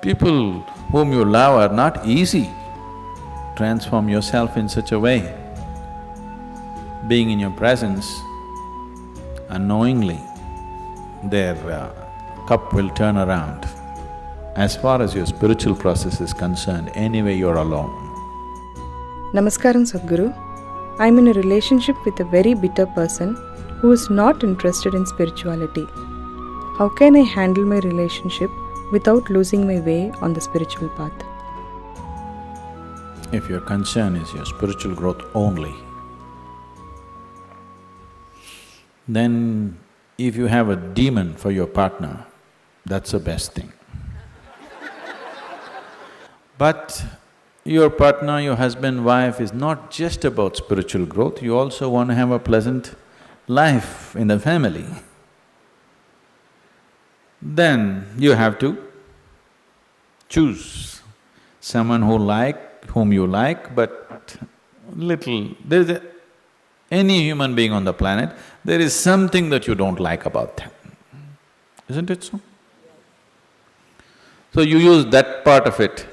People whom you love are not easy. Transform yourself in such a way. Being in your presence, unknowingly, their cup will turn around. As far as your spiritual process is concerned, anyway you're alone. Namaskaram Sadhguru. I'm in a relationship with a very bitter person who is not interested in spirituality. How can I handle my relationship without losing my way on the spiritual path? If your concern is your spiritual growth only, then if you have a demon for your partner, that's the best thing. But your partner, your husband, wife is not just about spiritual growth, you also want to have a pleasant life in the family. Then you have to choose someone whom you like, but any human being on the planet, there is something that you don't like about them, isn't it so? So you use that part of it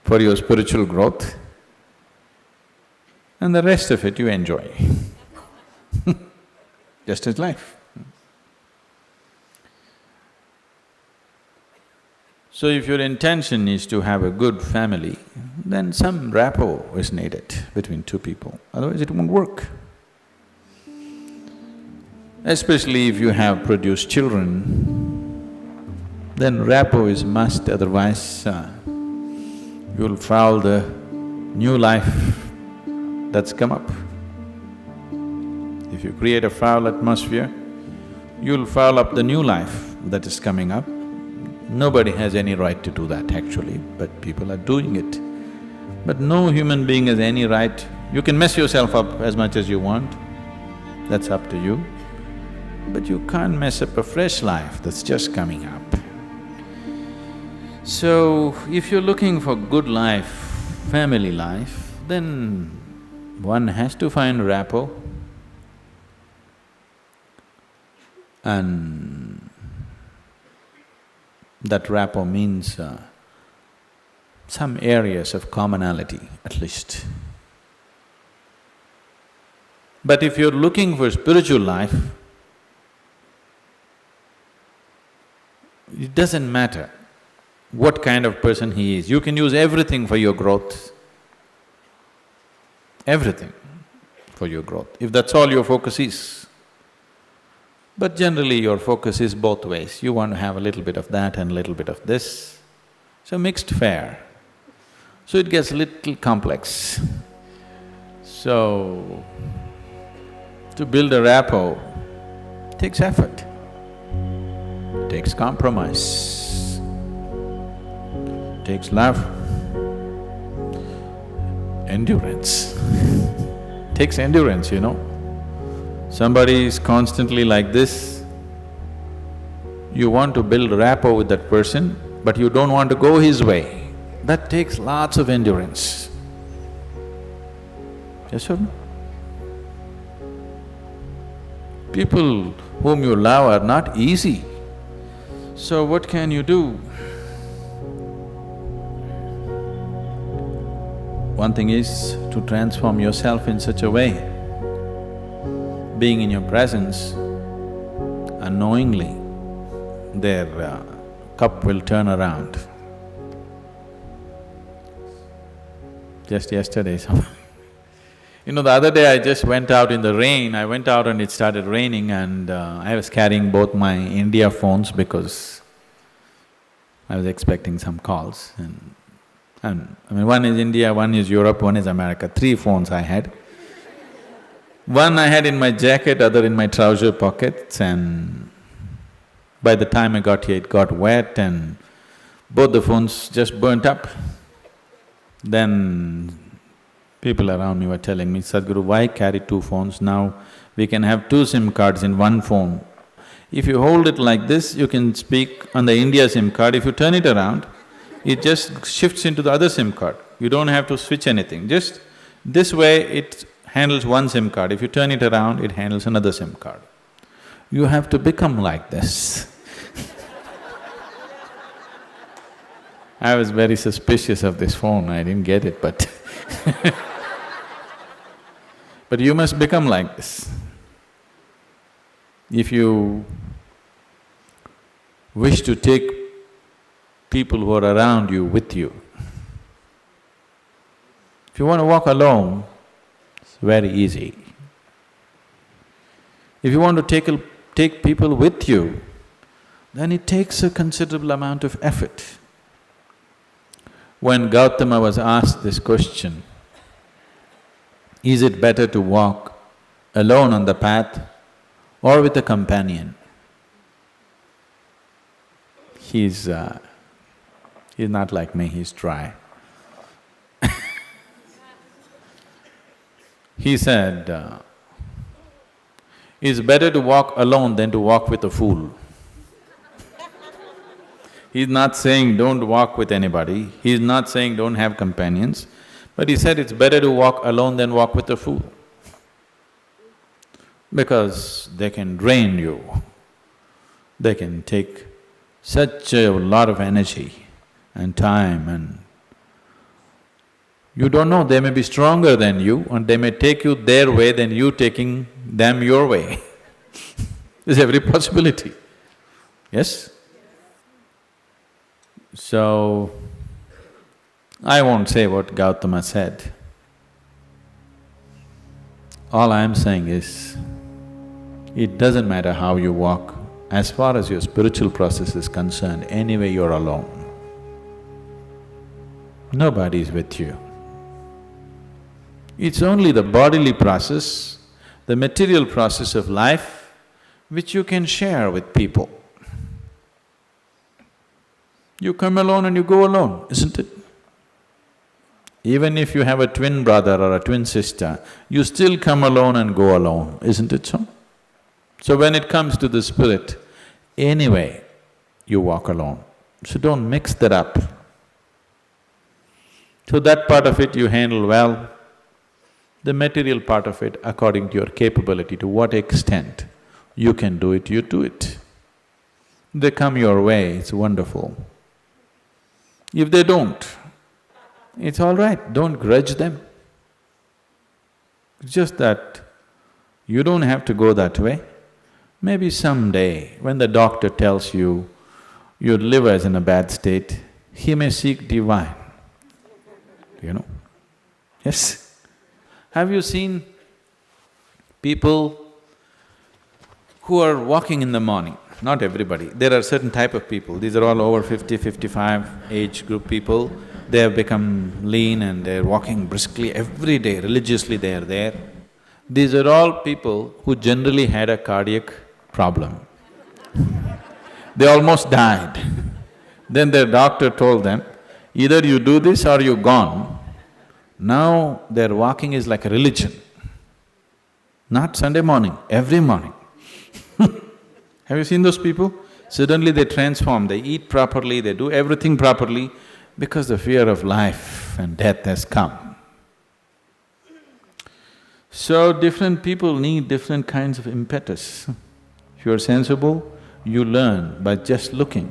for your spiritual growth, and the rest of it you enjoy. Just as life. So if your intention is to have a good family, then some rapport is needed between two people, otherwise it won't work. Especially if you have produced children, then rapport is must, otherwise you'll foul the new life that's come up. If you create a foul atmosphere, you'll foul up the new life that is coming up. Nobody has any right to do that actually, but people are doing it. But no human being has any right… You can mess yourself up as much as you want, that's up to you. But you can't mess up a fresh life that's just coming up. So, if you're looking for good life, family life, then one has to find rapport. And that rapport means some areas of commonality at least. But if you're looking for spiritual life, it doesn't matter what kind of person he is, you can use everything for your growth, everything for your growth, if that's all your focus is. But generally your focus is both ways, you want to have a little bit of that and a little bit of this, so mixed fare. So it gets little complex. So, to build a rapport takes effort, takes compromise, takes love, endurance. Takes endurance, you know. Somebody is constantly like this, you want to build rapport with that person, but you don't want to go his way. That takes lots of endurance. Yes or no? People whom you love are not easy. So what can you do? One thing is to transform yourself in such a way. Being in your presence, unknowingly, their cup will turn around. Just yesterday, you know, the other day I just went out in the rain, I went out and it started raining and I was carrying both my India phones because I was expecting some calls and I mean, one is India, one is Europe, one is America, 3 phones I had. One I had in my jacket, other in my trouser pockets, and by the time I got here it got wet and both the phones just burnt up. Then people around me were telling me, Sadhguru, why carry 2 phones? Now we can have 2 SIM cards in one phone. If you hold it like this, you can speak on the India SIM card. If you turn it around, it just shifts into the other SIM card. You don't have to switch anything, just this way it handles one SIM card. If you turn it around, it handles another SIM card. You have to become like this. I was very suspicious of this phone, I didn't get it, but but you must become like this. If you wish to take people who are around you with you, if you want to walk alone, it's very easy. If you want to take people with you, then it takes a considerable amount of effort. When Gautama was asked this question, is it better to walk alone on the path or with a companion? He's not like me, he's dry. He said, it's better to walk alone than to walk with a fool. He's not saying don't walk with anybody, he's not saying don't have companions, but he said it's better to walk alone than walk with a fool. Because they can drain you, they can take such a lot of energy and time, and you don't know, they may be stronger than you and they may take you their way than you taking them your way. There's every possibility, yes? So, I won't say what Gautama said. All I am saying is, it doesn't matter how you walk, as far as your spiritual process is concerned, anyway you're alone. Nobody is with you. It's only the bodily process, the material process of life, which you can share with people. You come alone and you go alone, isn't it? Even if you have a twin brother or a twin sister, you still come alone and go alone, isn't it so? So when it comes to the spirit, anyway, you walk alone. So don't mix that up. So that part of it you handle well. The material part of it, according to your capability, to what extent you can do it, you do it. They come your way, it's wonderful. If they don't, it's all right, don't grudge them. It's just that you don't have to go that way. Maybe someday, when the doctor tells you your liver is in a bad state, he may seek divine, you know. Yes? Have you seen people who are walking in the morning? Not everybody, there are certain type of people, these are all over 50, 55 age group people. They have become lean and they're walking briskly every day, religiously they are there. These are all people who generally had a cardiac problem. They almost died. Then their doctor told them, either you do this or you're gone. Now their walking is like a religion. Not Sunday morning, every morning. Have you seen those people? Suddenly they transform, they eat properly, they do everything properly because the fear of life and death has come. So different people need different kinds of impetus. If you're sensible, you learn by just looking.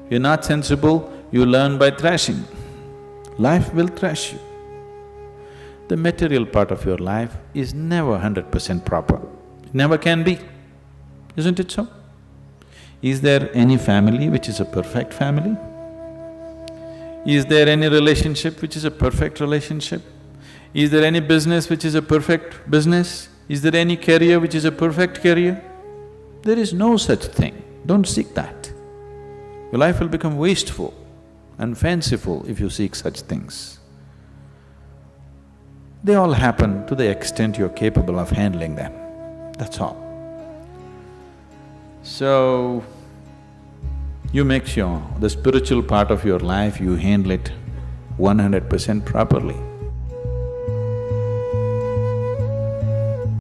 If you're not sensible, you learn by thrashing. Life will thrash you. The material part of your life is never 100% proper, it never can be. Isn't it so? Is there any family which is a perfect family? Is there any relationship which is a perfect relationship? Is there any business which is a perfect business? Is there any career which is a perfect career? There is no such thing, don't seek that. Your life will become wasteful and fanciful if you seek such things. They all happen to the extent you're capable of handling them, that's all. So, you make sure the spiritual part of your life, you handle it 100% properly.